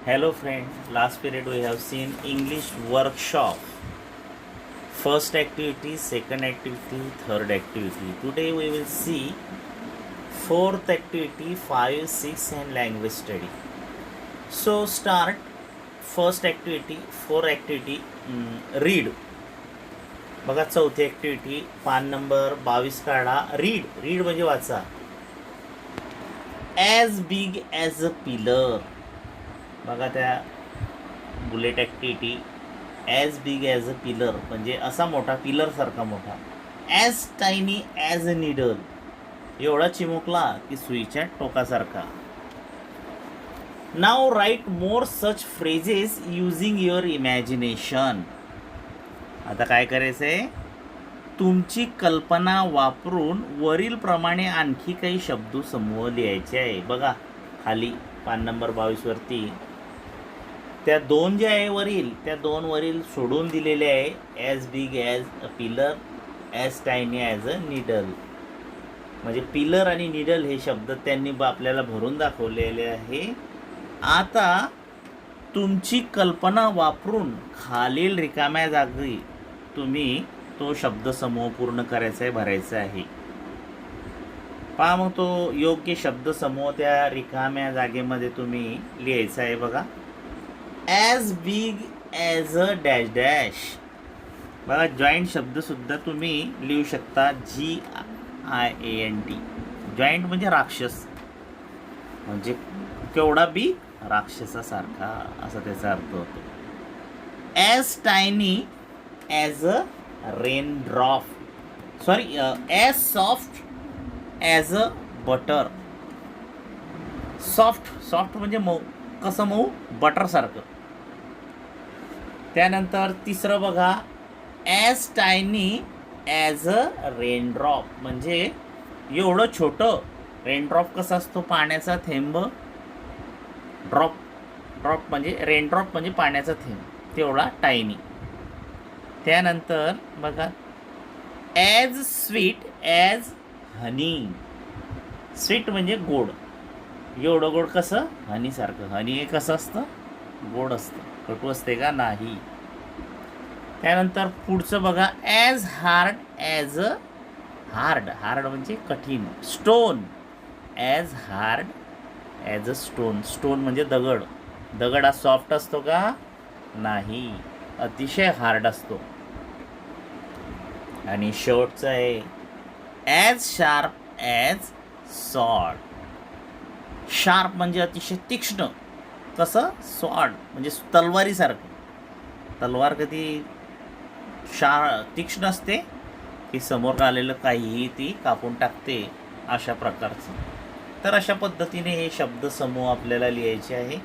Hello friend, last period we have seen English workshop. First activity, second activity, third activity. Today we will see fourth activity, 5, 6 and language study. So start first activity, fourth activity, read. बघा चौथी activity पान number 22 काढा. Read म्हणजे वाचा. As big as a pillar. बघा त्या bullet activity as big as a pillar म्हणजे असा मोठा, पिलरसारखा मोठा. As tiny as a needle, एवढा चिमुकला की सुईच्या टोकासारखा. Now write more such phrases using your imagination. आता काय करायचं आहे, तुमची कल्पना वापरून वरील प्रमाणे आणखी काही शब्दसमूह लिहायचे आहे. बघा खाली पान नंबर 22 वरती त्या दोन जे आहे वरील, त्या दोन वरील सोडून दिलेले आहे. As big as a pillar, as tiny as a needle. म्हणजे पिलर आणि निडल हे शब्द त्यांनी आपल्याला भरून दाखवलेले आहे. आता तुमची कल्पना वापरून खालील रिकाम्या जागी तुम्ही तो शब्दसमूह पूर्ण करायचा आहे, भरायचा आहे. पहा मग तो योग्य शब्दसमूह त्या रिकाम्या जागेमध्ये तुम्ही लिहायचा आहे. बघा ॲज बिग ॲज अ डॅश डॅश. बघा जॉईंट शब्दसुद्धा तुम्ही लिहू शकता. GIANT. जॉईंट म्हणजे राक्षस, म्हणजे केवढा बी राक्षसासारखा असा त्याचा अर्थ होतो. As tiny as a rain drop, sorry as soft as a butter. Soft म्हणजे मऊ, कसं मऊ, बटरसारखं. त्यानंतर तिसरं बघा ॲज टायनी ॲज अ रेनड्रॉप, म्हणजे एवढं छोटं. रेनड्रॉप कसा असतो, पाण्याचा थेंब. ड्रॉप म्हणजे रेनड्रॉप म्हणजे पाण्याचा थेंब, तेवढा टायनी. त्यानंतर बघा ॲज स्वीट ॲज हनी. स्वीट म्हणजे गोड, एवढं गोड कसं, हनीसारखं. हनी हे कसं असतं, गोड असतं. कटू असते का, नाही. त्यानंतर पुढचं बघा as hard as a hard म्हणजे कठीण. Stone as hard as a stone म्हणजे दगड हा सॉफ्ट असतो का, नाही, अतिशय हार्ड असतो. आणि शेवटचं आहे as sharp as sawed. Sharp म्हणजे अतिशय तीक्ष्ण, कसं, सॉड म्हणजे तलवारीसारखं. तलवार कधी तीक्ष्ण असते की समोर आलेलं काहीही ती कापून टाकते, अशा प्रकारचं. तर अशा पद्धतीने हे शब्दसमूह आपल्याला लिहायचे आहे.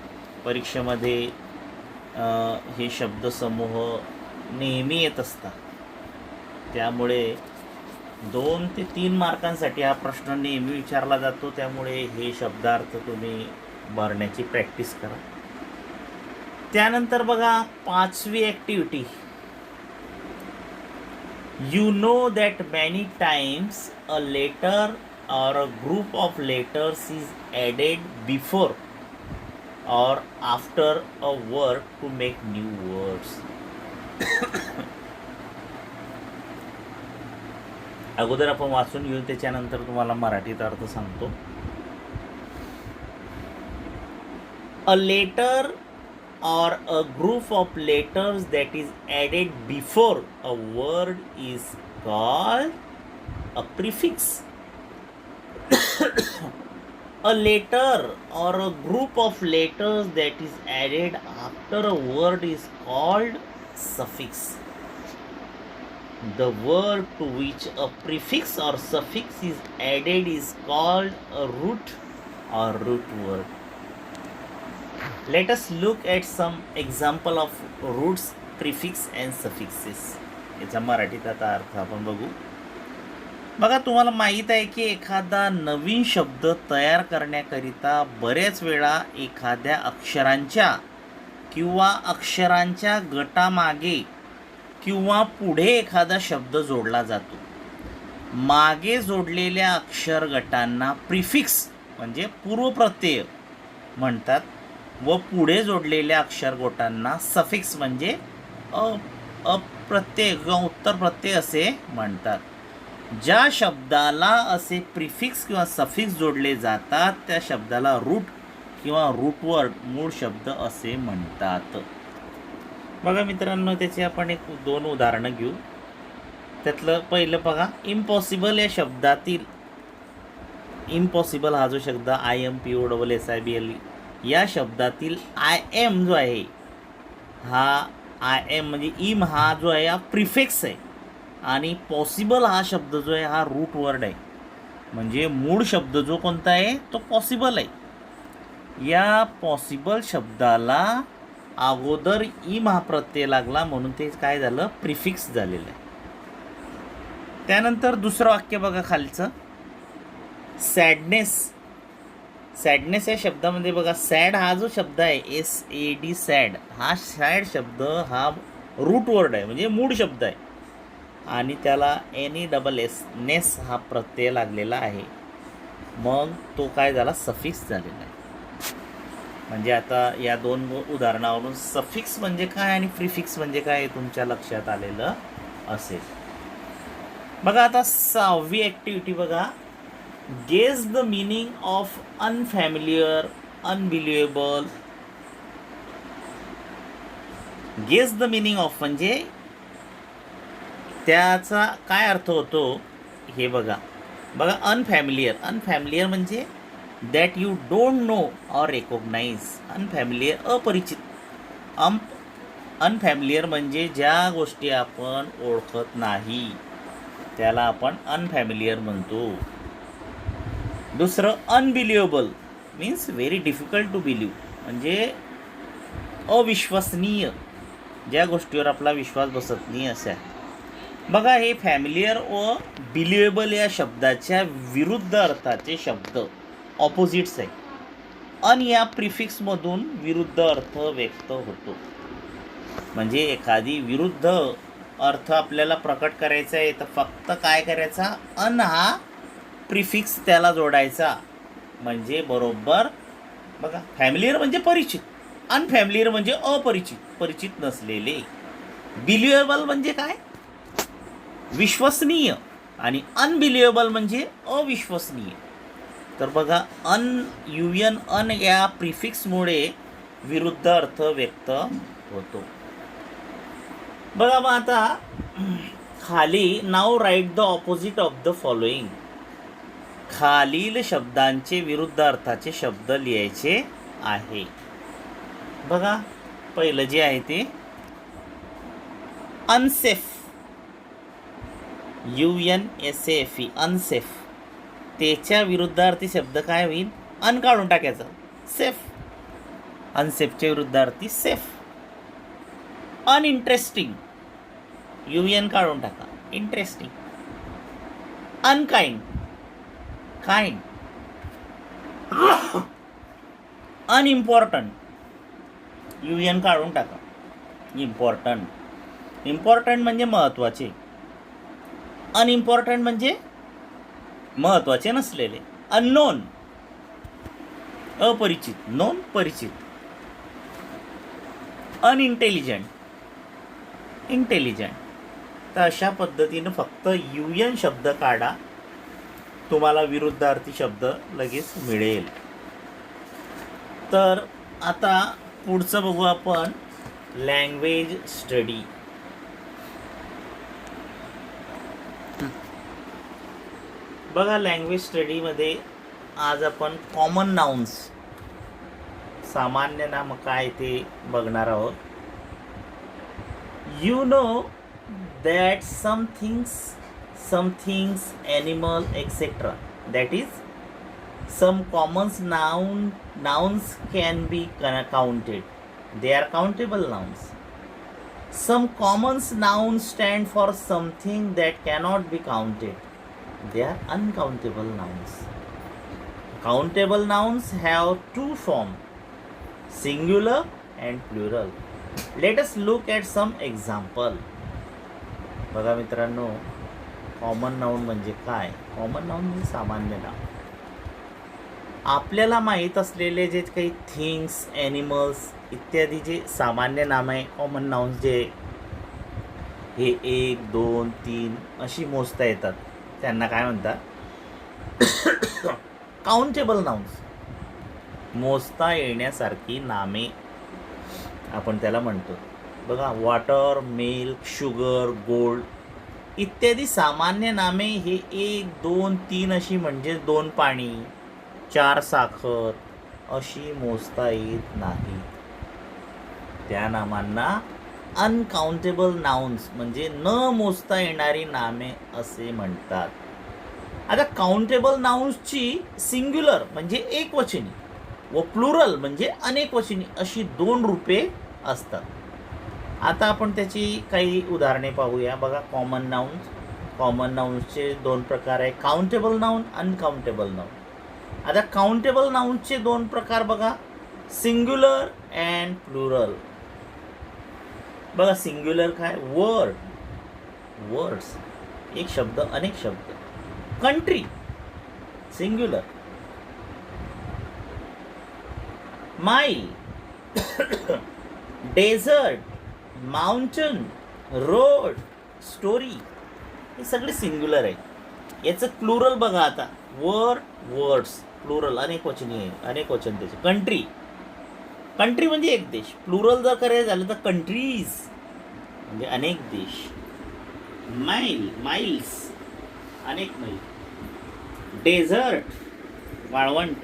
परीक्षेमध्ये हे शब्दसमूह नेहमी येत असतात. त्यामुळे 2 ते 3 मार्कांसाठी हा प्रश्न नेहमी विचारला जातो. त्यामुळे हे शब्दार्थ तुम्ही भरण्याची प्रॅक्टिस करा. त्यानंतर बघा 5वी activity. You know that many times a letter or a group of letters is added before or after a word to make new words. अगोदर आपण वाचून घेऊ, त्याच्यानंतर तुम्हाला मराठीत अर्थ सांगतो. A letter or a group of letters that is added before a word is called a prefix. A letter or a group of letters that is added after a word is called suffix. The word to which a prefix or suffix is added is called a root or root word. Let us look at some example of roots, prefix and suffixes. याचा मराठीत आता अर्थ आपण बघू. बघा तुम्हाला माहीत आहे की एखादा नवीन शब्द तयार करण्याकरिता बरेच वेळा एखाद्या अक्षरांच्या किंवा अक्षरांच्या गटामागे किंवा पुढे एखादा शब्द जोडला जातो. मागे जोडलेल्या अक्षर गटांना प्रिफिक्स म्हणजे पूर्वप्रत्यय म्हणतात. व पुढे जोडलेल्या अक्षरगोटांना सफिक्स म्हणजे अप्रत्यय किंवा उत्तर प्रत्यय असे म्हणतात. ज्या शब्दाला असे प्रिफिक्स किंवा सफिक्स जोडले जातात त्या शब्दाला रूट किंवा रूटवर्ड मूळ शब्द असे म्हणतात. बघा मित्रांनो, त्याची आपण एक 2 उदाहरणं घेऊ. त्यातलं पहिलं बघा, इम्पॉसिबल या शब्दातील इम्पॉसिबल हा जो शब्द IMPOSSIBLE या शब्दातील IM जो आहे हा IM म्हणजे इम हा जो आहे हा प्रिफिक्स आहे आणि पॉसिबल हा शब्द जो आहे हा रूट वर्ड आहे. म्हणजे मूळ शब्द जो कोणता आहे तो पॉसिबल आहे. या पॉसिबल शब्दाला अगोदर इम हा प्रत्यय लागला म्हणून ते काय झालं, प्रिफिक्स झालेलं आहे. त्यानंतर दुसरं वाक्य बघा खालचं, सॅडनेस. सॅडनेस या शब्दामध्ये बघा, सॅड हा जो शब्द आहे SAD सॅड, हा सॅड शब्द हा रूट वर्ड आहे म्हणजे मूळ शब्द आहे आणि त्याला NESS नेस हा प्रत्यय लागलेला आहे. मग तो काय झाला, सफिक्स झालेला आहे. म्हणजे आता या 2 उदाहरणावरून सफिक्स म्हणजे काय आणि प्रिफिक्स म्हणजे काय हे तुमच्या लक्षात आलेलं असेल. बघा आता 6वी ॲक्टिव्हिटी बघा, guess the meaning of unfamiliar, unbelievable. Guess the meaning of म्हणजे त्याचा काय अर्थ होतो हे बघा. बघा, अनफॅमिलियर. अनफॅमिलियर म्हणजे that you don't know or recognise. Unfamiliar अपरिचित. अनफॅमिलियर म्हणजे ज्या गोष्टी आपण ओळखत नाही त्याला आपण अनफॅमिलियर म्हणतो. दुसरं, unbelievable means very difficult to believe म्हणजे अविश्वसनीय, ज्या गोष्टीवर आपला विश्वास बसत नाही अशा. बघा, हे फॅमिलियर व बिलिव्हेबल या शब्दाच्या विरुद्ध अर्थाचे शब्द ऑपोजिट्स आहे. अन या प्रिफिक्समधून विरुद्ध अर्थ व्यक्त होतो. म्हणजे एखादी विरुद्ध अर्थ आपल्याला प्रकट करायचा आहे तर फक्त काय करायचा, अन हा प्रिफिक्स त्याला जोडायचा म्हणजे बरोबर. बघा, फॅमिलियर म्हणजे परिचित, अनफॅमिलियर म्हणजे अपरिचित, परिचित नसलेले. बिलिव्हेबल म्हणजे काय, विश्वसनीय, आणि अनबिलिव्हेबल म्हणजे अविश्वसनीय. तर बघा, अन या प्रिफिक्समुळे विरुद्ध अर्थ व्यक्त होतो. बघा मग आता खाली, now write the opposite of the following. खालील शब्दांचे विरुद्ध अर्थाचे शब्द लिहायचे आहे. बघा, पहिलं जे आहे ते अनसेफ, UNSAFE, अनसेफ. त्याच्या विरुद्धार्थी शब्द काय होईल, अन काढून टाकायचा, सेफ. अनसेफच्या विरुद्धार्थी सेफ. अनइंटरेस्टिंग, UN काढून टाका, interesting. Unkind, kind. Unimportant, UN काढून टाका, इम्पॉर्टंट. इम्पॉर्टंट म्हणजे महत्त्वाचे, अनइम्पॉर्टंट म्हणजे महत्त्वाचे नसलेले. अननोन, अपरिचित. नोन, परिचित. अनइंटेलिजंट, इंटेलिजंट. तर अशा पद्धतीनं फक्त UN शब्द काढा, तुम्हाला विरुद्धार्थी शब्द लगेच मिळेल. तर आता पुढचं बघू आपण, लँग्वेज स्टडी. बघा, लँग्वेज स्टडीमध्ये आज आपण कॉमन नाउन्स, सामान्य नाम काय ते बघणार आहोत. You know that some things, animal, etc. That is, some common nouns can be counted. They are countable nouns. Some common nouns stand for something that cannot be counted. They are uncountable nouns. Countable nouns have 2 forms, singular and plural. Let us look at some example. बघा मित्रांनो, common noun म्हणजे काय. Common noun म्हणजे सामान्य नाव. आपल्याला माहीत असलेले जे काही थिंग्स, ॲनिमल्स इत्यादी जे सामान्य नाम आहे, कॉमन नाउन्स जे हे 1, 2, 3 अशी मोजता येतात, त्यांना काय म्हणतात? Countable nouns. मोजता येण्यासारखी नामे आपण त्याला म्हणतो. बघा, वॉटर, मिल्क, शुगर, गोल्ड इत्यादी सामान्य नामे हे 1, 2, 3 अशी म्हणजे 2 पाणी, 4 साखर अशी मोजता येत नाही. त्या नामांना अनकाउंटेबल नाउन्स म्हणजे न मोजता येणारी नामे असे म्हणतात. आता काउंटेबल नाउन्सची सिंग्युलर म्हणजे एकवचनी व प्लुरल म्हणजे अनेकवचनी अशी 2 रूपे असतात. आता आपण त्याची काही उदाहरणे पाहूया. बघा, कॉमन नाउन्सचे 2 प्रकार आहे, काउंटेबल नाउन, अनकाउंटेबल नाउन. आता काउंटेबल नाउन्सचे 2 प्रकार बघा, सिंग्युलर अँड प्लुरल. बघा, सिंग्युलर काय? वर्ड्स, एक शब्द, अनेक शब्द. Country singular. माइल, डेझर्ट, माउंटन, रोड, स्टोरी हे सगळे सिंग्युलर आहे. याचं प्लुरल बघा. आता वर्ड्स प्लुरल अनेकवचनी आहे, अनेकवचन त्याचे. कंट्री म्हणजे एक देश. प्लुरल जर करायचं झालं तर कंट्रीज म्हणजे अनेक देश. माइल्स अनेक मैल. डेझर्ट वाळवंट,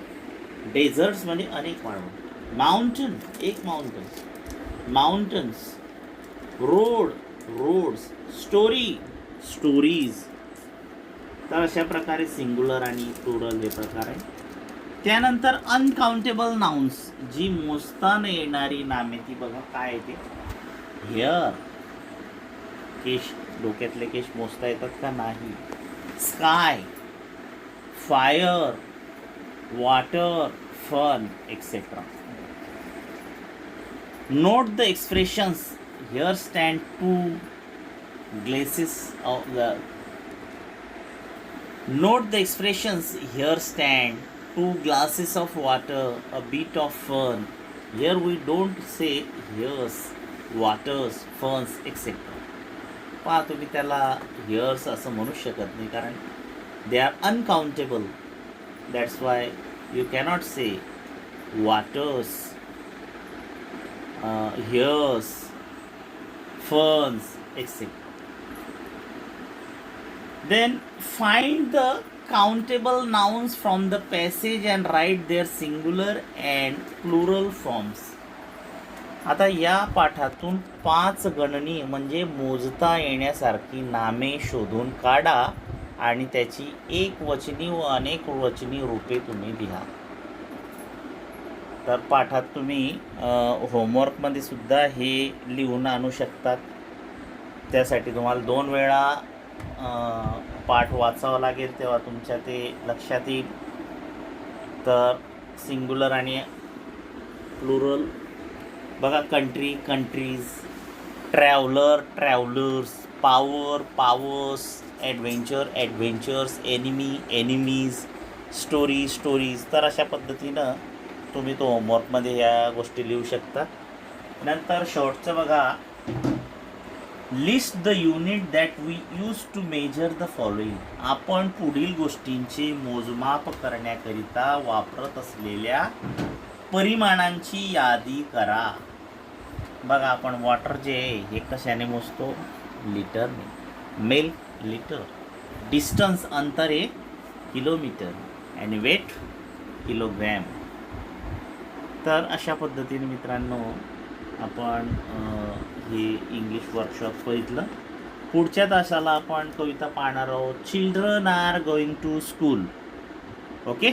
डेझर्ट्स म्हणजे अनेक वाळवंट. माउंटन एक माउंटन, माउंटन्स. Roads, stories. तर अशा प्रकारे सिंग्युलर आणि प्लुरल हे प्रकार आहे. त्यानंतर अनकाउंटेबल नाउन्स जी मोजता न येणारी नामे ती बघा काय येते. हेअर, केश, डोक्यातले केश मोजता येतात का? नाही. Sky, fire, water, fun etcetera. Note the expressions. Here stand 2 glasses of the. Note the expressions. Here stand 2 glasses of water, a bit of fun. Here we don't say here's, waters, funs, etc. पहा, तुम्ही त्याला here's असं म्हणू शकत नाही, कारण they are uncountable. That's why you cannot say waters, here's, ferns, etc. Then find the countable nouns from the passage and write their singular and plural forms. आता या पाठातून 5 गणनी म्हणजे मोजता येण्यासारखी नामे शोधून काढा आणि त्याची एकवचनी व अनेकवचनी रूपे तुम्ही लिहा. तर पाठात तुम्ही होमवर्कमध्ये सुद्धा हे लिहून आणू शकतात. त्यासाठी तुम्हाला 2 वेळा पाठ वाचावं लागेल, तेव्हा तुमच्या ते लक्षात येईल. तर सिंग्युलर आणि प्लुरल बघा. Country, countries. Traveller, travellers. Power, powers. Adventure, adventures. Enemy, enemies. Story, stories. तर अशा पद्धतीनं तुम्ही तो होमवर्कमध्ये या गोष्टी लिहू शकता. नंतर शेवटचं बघा, list the unit that we use to measure the following. आपण पुढील गोष्टींचे मोजमाप करण्याकरिता वापरत असलेल्या परिमाणांची यादी करा. बघा, आपण वॉटर जे आहे हे कशाने मोजतो? लिटरने. Milk litre. डिस्टन्स अंतर आहे किलोमीटर. आणि वेट किलोग्रॅम. तर अशा पद्धतीने मित्रांनो आपण हे इंग्लिश वर्कशॉप बघितलं. पुढच्या तासाला आपण कविता पाहणार आहोत. Children are going to school. Okay.